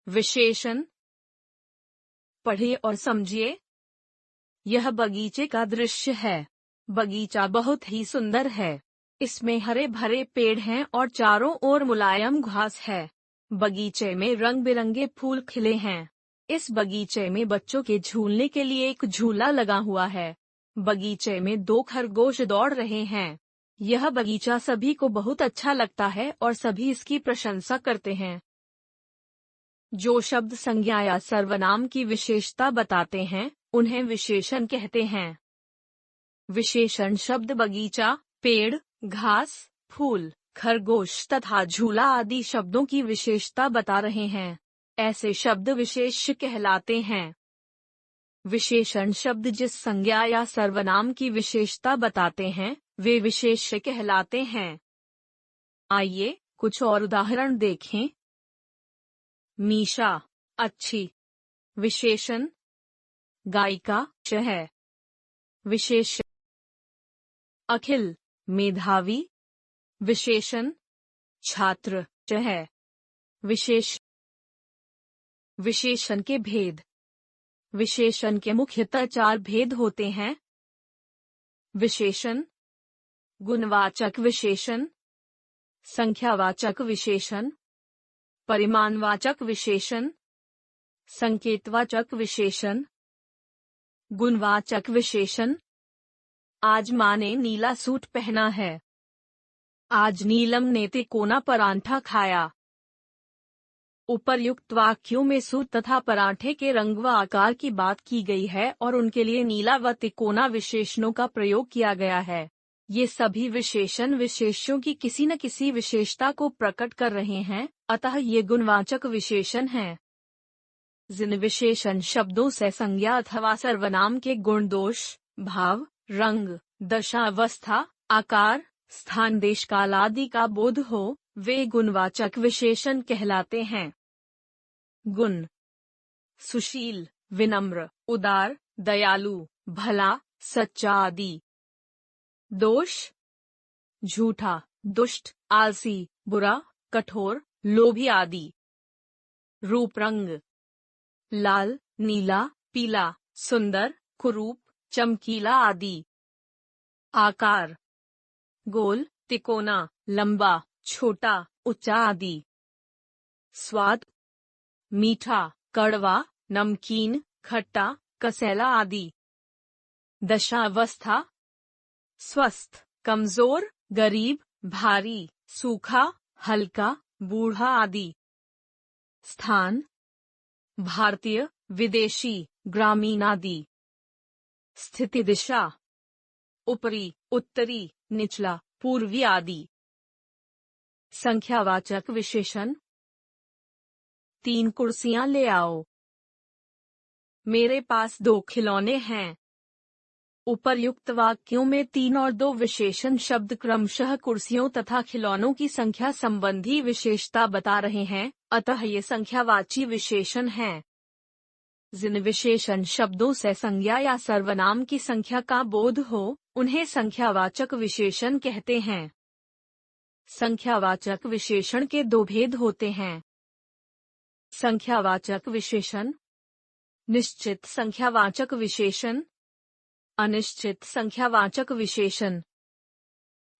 विशेषण। पढ़िए और समझिए। यह बगीचे का दृश्य है। बगीचा बहुत ही सुंदर है। इसमें हरे भरे पेड़ हैं और चारों ओर मुलायम घास है। बगीचे में रंग बिरंगे फूल खिले हैं। इस बगीचे में बच्चों के झूलने के लिए एक झूला लगा हुआ है। बगीचे में 2 खरगोश दौड़ रहे हैं। यह बगीचा सभी को बहुत अच्छा लगता है और सभी इसकी प्रशंसा करते हैं। जो शब्द संज्ञा या सर्वनाम की विशेषता बताते हैं, उन्हें विशेषण कहते हैं। विशेषण शब्द बगीचा, पेड़, घास, फूल, खरगोश तथा झूला आदि शब्दों की विशेषता बता रहे हैं। ऐसे शब्द विशेष्य कहलाते हैं। विशेषण शब्द जिस संज्ञा या सर्वनाम की विशेषता बताते हैं, वे विशेष्य कहलाते हैं। आइए कुछ और उदाहरण देखें। मीशा, अच्छी। विशेषण। गायिका, है। विशेष। अखिल, मेधावी। विशेषण। छात्र, है। विशेष। विशेषण के भेद। विशेषण के मुख्यतः 4 भेद होते हैं। विशेषण, गुणवाचक विशेषण, संख्यावाचक विशेषण, परिमाणवाचक विशेषण, संकेतवाचक विशेषण। गुणवाचक विशेषण। आज माँ ने नीला सूट पहना है। आज नीलम ने तिकोना परांठा खाया। उपर्युक्त वाक्यों में सूट तथा पराठे के रंग व आकार की बात की गई है और उनके लिए नीला व तिकोना विशेषणों का प्रयोग किया गया है। ये सभी विशेषण विशेष्यों की किसी न किसी विशेषता को प्रकट कर रहे हैं, अतः ये गुणवाचक विशेषण हैं। जिन विशेषण शब्दों से संज्ञा अथवा सर्वनाम के गुण दोष, भाव, रंग, दशा अवस्था, आकार, स्थान देश काल आदि का बोध हो, वे गुणवाचक विशेषण कहलाते हैं। गुण। सुशील, विनम्र, उदार, दयालु, भला, सच्चा आदि। दोष। झूठा, दुष्ट, आलसी, बुरा, कठोर, लोभी आदि। रूप रंग। लाल, नीला, पीला, सुंदर, कुरूप, चमकीला आदि। आकार। गोल, तिकोना, लंबा, छोटा, ऊंचा आदि। स्वाद। मीठा, कड़वा, नमकीन, खट्टा, कसैला आदि। दशावस्था। स्वस्थ, कमजोर, गरीब, भारी, सूखा, हल्का, बूढ़ा आदि। स्थान। भारतीय, विदेशी, ग्रामीण आदि। स्थिति दिशा। ऊपरी, उत्तरी, निचला, पूर्वी आदि। संख्यावाचक विशेषण। 3 कुर्सियां ले आओ। मेरे पास 2 खिलौने हैं। उपर्युक्त वाक्यों में 3 और 2 विशेषण शब्द क्रमशः कुर्सियों तथा खिलौनों की संख्या संबंधी विशेषता बता रहे हैं, अतः ये संख्यावाची विशेषण हैं। जिन विशेषण शब्दों से संज्ञा या सर्वनाम की संख्या का बोध हो, उन्हें संख्यावाचक विशेषण कहते हैं। संख्यावाचक विशेषण के 2 भेद होते हैं। संख्यावाचक विशेषण। निश्चित संख्यावाचक विशेषण। अनिश्चित संख्यावाचक विशेषण।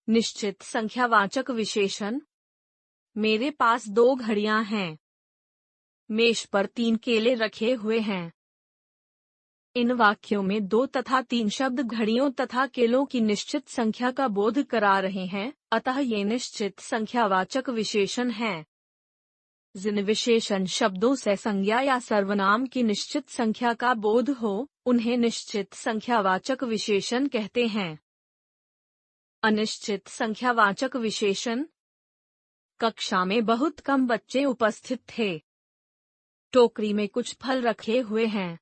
निश्चित संख्यावाचक विशेषण। मेरे पास 2 घड़ियां हैं। मेज पर 3 केले रखे हुए हैं। इन वाक्यों में 2 तथा 3 शब्द घड़ियों तथा केलों की निश्चित संख्या का बोध करा रहे हैं, अतः ये निश्चित संख्यावाचक विशेषण हैं। जिन विशेषण शब्दों से संज्ञा या सर्वनाम की निश्चित संख्या का बोध हो, उन्हें निश्चित संख्यावाचक विशेषण कहते हैं। अनिश्चित संख्यावाचक विशेषण। कक्षा में बहुत कम बच्चे उपस्थित थे। टोकरी में कुछ फल रखे हुए हैं।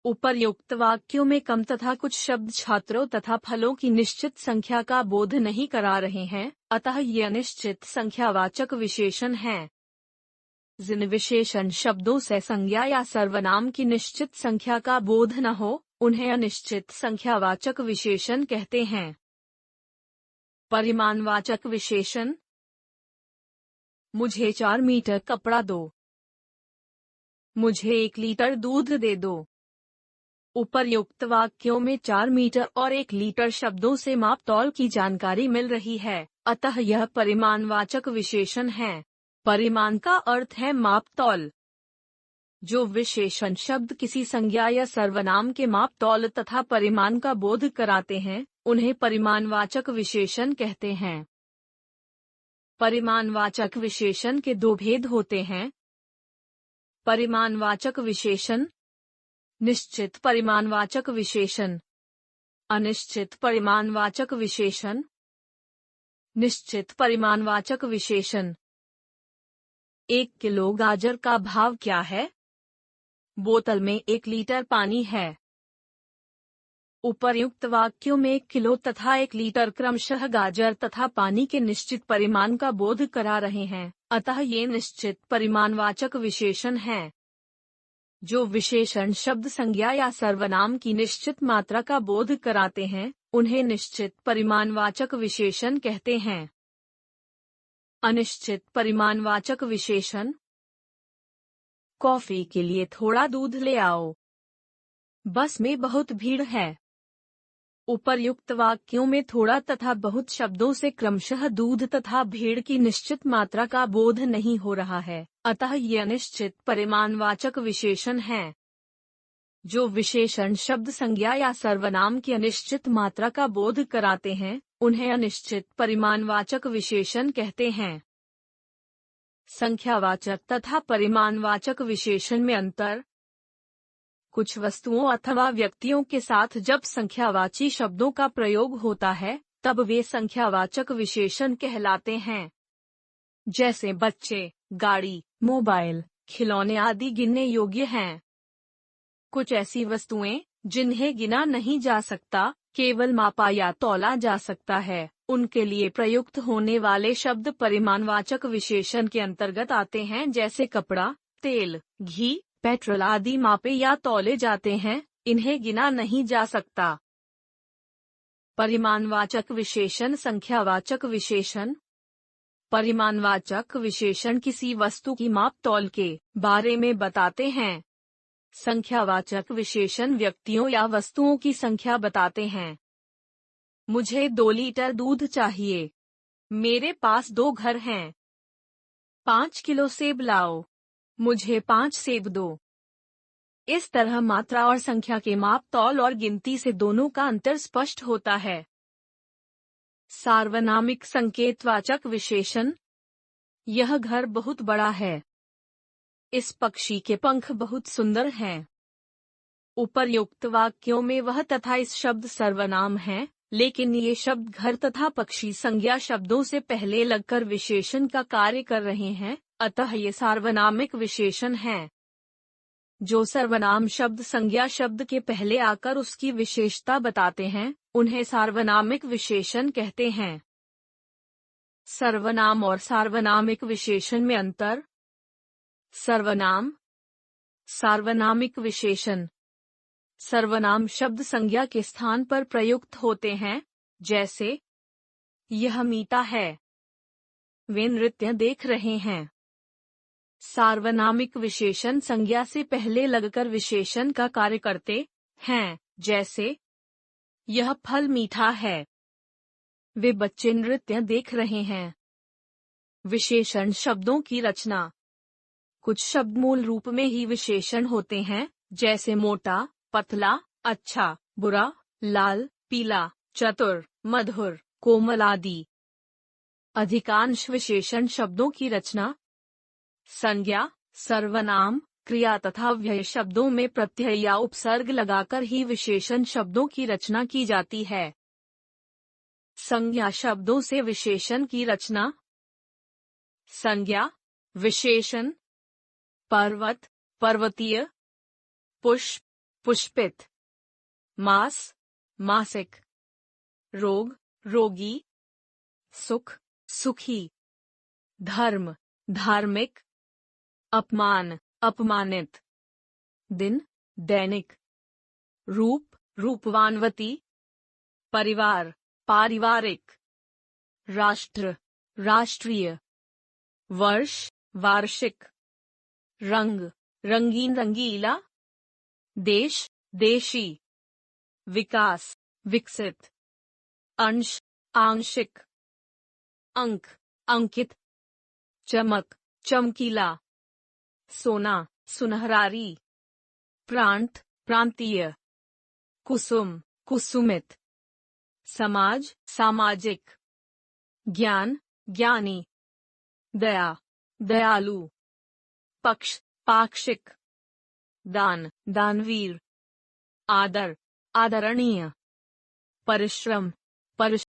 उपर्युक्त वाक्यों में कम तथा कुछ शब्द छात्रों तथा फलों की निश्चित संख्या का बोध नहीं करा रहे हैं, अतः ये अनिश्चित संख्यावाचक विशेषण हैं। जिन विशेषण शब्दों से संज्ञा या सर्वनाम की निश्चित संख्या का बोध न हो, उन्हें अनिश्चित संख्यावाचक विशेषण कहते हैं। परिमाणवाचक विशेषण। मुझे 4 मीटर कपड़ा दो। मुझे 1 लीटर दूध दे दो। उपर्युक्त वाक्यों में 4 मीटर और 1 लीटर शब्दों से माप तौल की जानकारी मिल रही है, अतः यह परिमाणवाचक विशेषण है। परिमाण का अर्थ है माप तौल। जो विशेषण शब्द किसी संज्ञा या सर्वनाम के माप तौल तथा परिमाण का बोध कराते हैं, उन्हें परिमाणवाचक विशेषण कहते हैं। परिमाणवाचक विशेषण के 2 भेद होते हैं। परिमाणवाचक विशेषण, निश्चित परिमाणवाचक विशेषण, अनिश्चित परिमाणवाचक विशेषण। निश्चित परिमाणवाचक विशेषण। 1 किलो गाजर का भाव क्या है? बोतल में 1 लीटर पानी है। उपर्युक्त वाक्यों में 1 किलो तथा 1 लीटर क्रमशः गाजर तथा पानी के निश्चित परिमाण का बोध करा रहे हैं, अतः ये निश्चित परिमाणवाचक विशेषण हैं। जो विशेषण शब्द संज्ञा या सर्वनाम की निश्चित मात्रा का बोध कराते हैं, उन्हें निश्चित परिमाणवाचक विशेषण कहते हैं। अनिश्चित परिमाणवाचक विशेषण। कॉफी के लिए थोड़ा दूध ले आओ। बस में बहुत भीड़ है। उपर्युक्त वाक्यों में थोड़ा तथा बहुत शब्दों से क्रमशः दूध तथा भीड़ की निश्चित मात्रा का बोध नहीं हो रहा है, अतः ये अनिश्चित परिमाणवाचक विशेषण हैं। जो विशेषण शब्द संज्ञा या सर्वनाम की अनिश्चित मात्रा का बोध कराते हैं, उन्हें अनिश्चित परिमाणवाचक विशेषण कहते हैं। संख्यावाचक तथा परिमाणवाचक विशेषण में अंतर। कुछ वस्तुओं अथवा व्यक्तियों के साथ जब संख्यावाची शब्दों का प्रयोग होता है, तब वे संख्यावाचक विशेषण कहलाते हैं। जैसे बच्चे, गाड़ी, मोबाइल, खिलौने आदि गिनने योग्य हैं। कुछ ऐसी वस्तुएं, जिन्हें गिना नहीं जा सकता, केवल मापा या तौला जा सकता है, उनके लिए प्रयुक्त होने वाले शब्द परिमाणवाचक विशेषण के अंतर्गत आते हैं। जैसे कपड़ा, तेल, घी, पेट्रोल आदि मापे या तौले जाते हैं, इन्हें गिना नहीं जा सकता। परिमाणवाचक विशेषण, संख्यावाचक विशेषण। परिमाणवाचक विशेषण किसी वस्तु की माप तौल के बारे में बताते हैं। संख्यावाचक विशेषण व्यक्तियों या वस्तुओं की संख्या बताते हैं। मुझे 2 लीटर दूध चाहिए। मेरे पास 2 घर हैं। 5 किलो सेब लाओ। मुझे 5 सेब दो। इस तरह मात्रा और संख्या के माप तौल और गिनती से दोनों का अंतर स्पष्ट होता है। सार्वनामिक संकेतवाचक विशेषण। यह घर बहुत बड़ा है। इस पक्षी के पंख बहुत सुंदर हैं। उपर्युक्त वाक्यों में वह तथा इस शब्द सर्वनाम हैं, लेकिन ये शब्द घर तथा पक्षी संज्ञा शब्दों से पहले लगकर विशेषण का कार्य कर रहे हैं, अतः ये सार्वनामिक विशेषण हैं। जो सर्वनाम शब्द संज्ञा शब्द के पहले आकर उसकी विशेषता बताते हैं, उन्हें सार्वनामिक विशेषण कहते हैं। सर्वनाम और सार्वनामिक विशेषण में अंतर। सर्वनाम, सार्वनामिक विशेषण। सर्वनाम शब्द संज्ञा के स्थान पर प्रयुक्त होते हैं, जैसे यह मीता है, वे नृत्य देख रहे हैं। सार्वनामिक विशेषण संज्ञा से पहले लगकर विशेषण का कार्य करते हैं, जैसे यह फल मीठा है, वे बच्चे नृत्य देख रहे हैं। विशेषण शब्दों की रचना। कुछ शब्द मूल रूप में ही विशेषण होते हैं, जैसे मोटा, पतला, अच्छा, बुरा, लाल, पीला, चतुर, मधुर, कोमल आदि। अधिकांश विशेषण शब्दों की रचना संज्ञा, सर्वनाम, क्रिया तथा व्यय शब्दों में प्रत्यय या उपसर्ग लगाकर ही विशेषण शब्दों की रचना की जाती है। संज्ञा शब्दों से विशेषण की रचना। संज्ञा, विशेषण। पर्वत, पर्वतीय। पुष्प, पुष्पित। मास, मासिक। रोग, रोगी। सुख, सुखी। धर्म, धार्मिक। अपमान, अपमानित। दिन, दैनिक। रूप, रूपवानवती। परिवार, पारिवारिक। राष्ट्र, राष्ट्रीय। वर्ष, वार्षिक। रंग, रंगीन रंगीला, देश देशी, विकास विकसित, अंश आंशिक, अंक अंकित, चमक चमकीला, सोना सुनहरारी, प्रांत प्रांतीय, कुसुम कुसुमित, समाज सामाजिक, ज्ञान ज्ञानी, दया दयालु, पक्ष पाक्षिक, दान दानवीर, आदर आदरणीय, परिश्रम परिश्रम।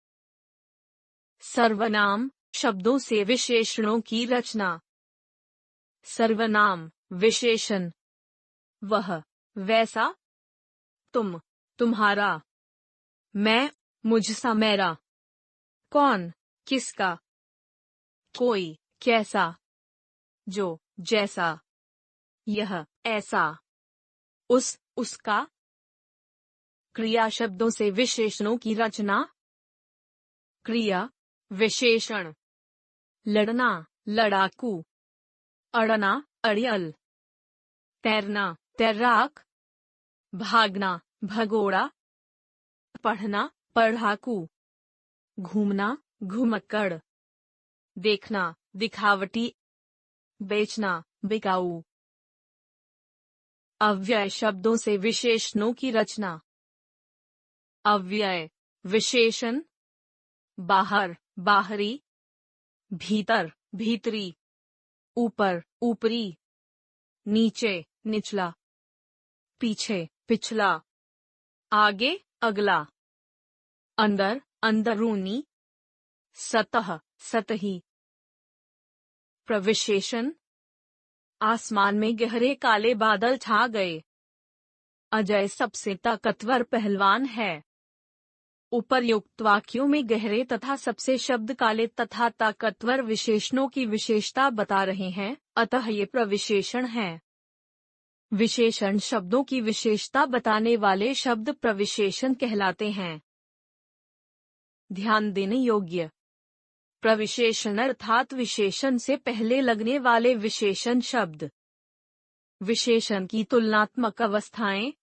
सर्वनाम शब्दों से विशेषणों की रचना। सर्वनाम विशेषण, वह वैसा, तुम तुम्हारा, मैं मुझसा मेरा, कौन किसका, कोई कैसा, जो जैसा, यह ऐसा, उस उसका। क्रिया शब्दों से विशेषणों की रचना। क्रिया विशेषण, लड़ना लड़ाकू, अड़ना अड़ियल, तैरना तैराक, भागना भगोड़ा, पढ़ना पढ़ाकू, घूमना घुमक्कड़, देखना दिखावटी, बेचना बिकाऊ। अव्यय शब्दों से विशेषणों की रचना। अव्यय विशेषण, बाहर बाहरी, भीतर भीतरी, ऊपर ऊपरी, नीचे निचला, पीछे पिछला, आगे अगला, अंदर अंदरूनी, सतह सतही। प्रविशेषण, आसमान में गहरे काले बादल छा गए। अजय सबसे ताकतवर पहलवान है। उपर्युक्त वाक्यों में गहरे तथा सबसे शब्द काले तथा ताकतवर विशेषणों की विशेषता बता रहे हैं, अतः ये प्रविशेषण हैं। विशेषण शब्दों की विशेषता बताने वाले शब्द प्रविशेषण कहलाते हैं। ध्यान देने योग्य, प्रविशेषण अर्थात विशेषण से पहले लगने वाले विशेषण शब्द। विशेषण की तुलनात्मक अवस्थाएं।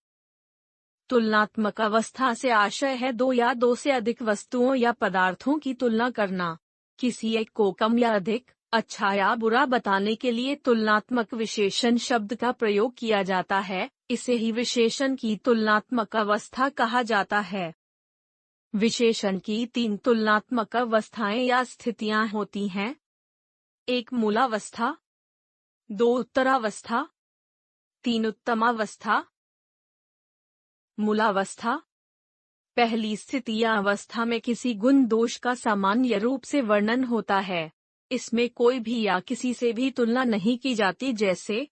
तुलनात्मक अवस्था से आशय है दो या दो से अधिक वस्तुओं या पदार्थों की तुलना करना। किसी एक को कम या अधिक, अच्छा या बुरा बताने के लिए तुलनात्मक विशेषण शब्द का प्रयोग किया जाता है, इसे ही विशेषण की तुलनात्मक अवस्था कहा जाता है। विशेषण की तीन तुलनात्मक अवस्थाएं या स्थितियां होती हैं। एक मूलावस्था, दो उत्तरावस्था, तीन उत्तमावस्था। मूलावस्था, पहली स्थिति या अवस्था में किसी गुण दोष का सामान्य रूप से वर्णन होता है। इसमें कोई भी या किसी से भी तुलना नहीं की जाती, जैसे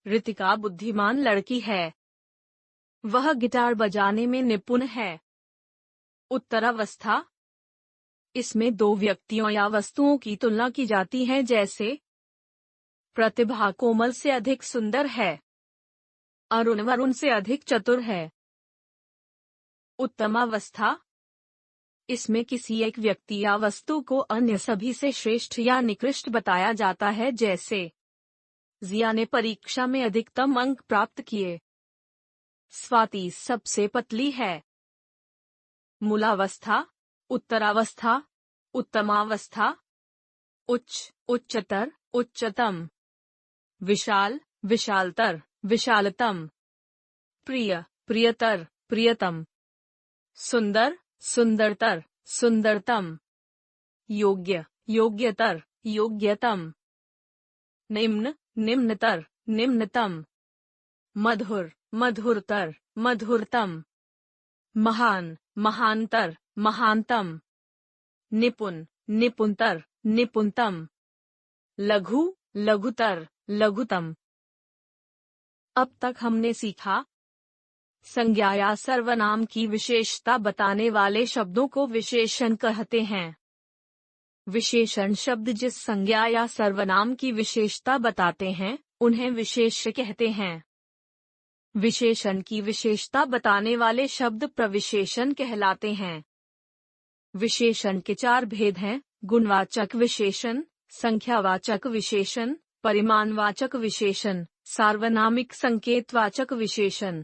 रितिका बुद्धिमान लड़की है, वह गिटार बजाने में निपुण है। उत्तरावस्था, इसमें दो व्यक्तियों या वस्तुओं की तुलना की जाती है, जैसे प्रतिभा कोमल से अधिक सुंदर है, अरुण वरुण से अधिक चतुर है। उत्तमावस्था, इसमें किसी एक व्यक्ति या वस्तु को अन्य सभी से श्रेष्ठ या निकृष्ट बताया जाता है, जैसे जिया ने परीक्षा में अधिकतम अंक प्राप्त किए, स्वाति सबसे पतली है। मूलावस्था, उत्तरावस्था, उत्तमावस्था। उच्च उच्चतर, उच्चतम। विशाल विशालतर, विशालतम। प्रिय प्रियतर, प्रियतम। सुंदर सुंदरतर, सुंदरतम। योग्य योग्यतर, योग्यतम। निम्न निम्नतर, निम्नतम। मधुर मधुरतर, मधुरतम। महान महानतर, महानतम। निपुण निपुणतर, निपुणतम। लघु लघुतर, लघुतम। अब तक हमने सीखा, संज्ञा या सर्वनाम की विशेषता बताने वाले शब्दों को विशेषण कहते हैं। विशेषण शब्द जिस संज्ञा या सर्वनाम की विशेषता बताते हैं, उन्हें विशेष्य कहते हैं। विशेषण की विशेषता बताने वाले शब्द प्रविशेषण कहलाते हैं। विशेषण के चार भेद हैं: गुणवाचक विशेषण, संख्यावाचक विशेषण, परिमाणवाचक विशेषण, सार्वनामिक संकेतवाचक विशेषण।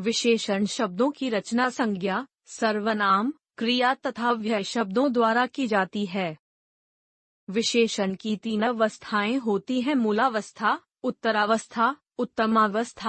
विशेषण शब्दों की रचना संज्ञा, सर्वनाम, क्रिया तथा व्यय शब्दों द्वारा की जाती है। विशेषण की 3 अवस्थाएं होती हैं: मूलावस्था, उत्तरावस्था, उत्तमावस्था।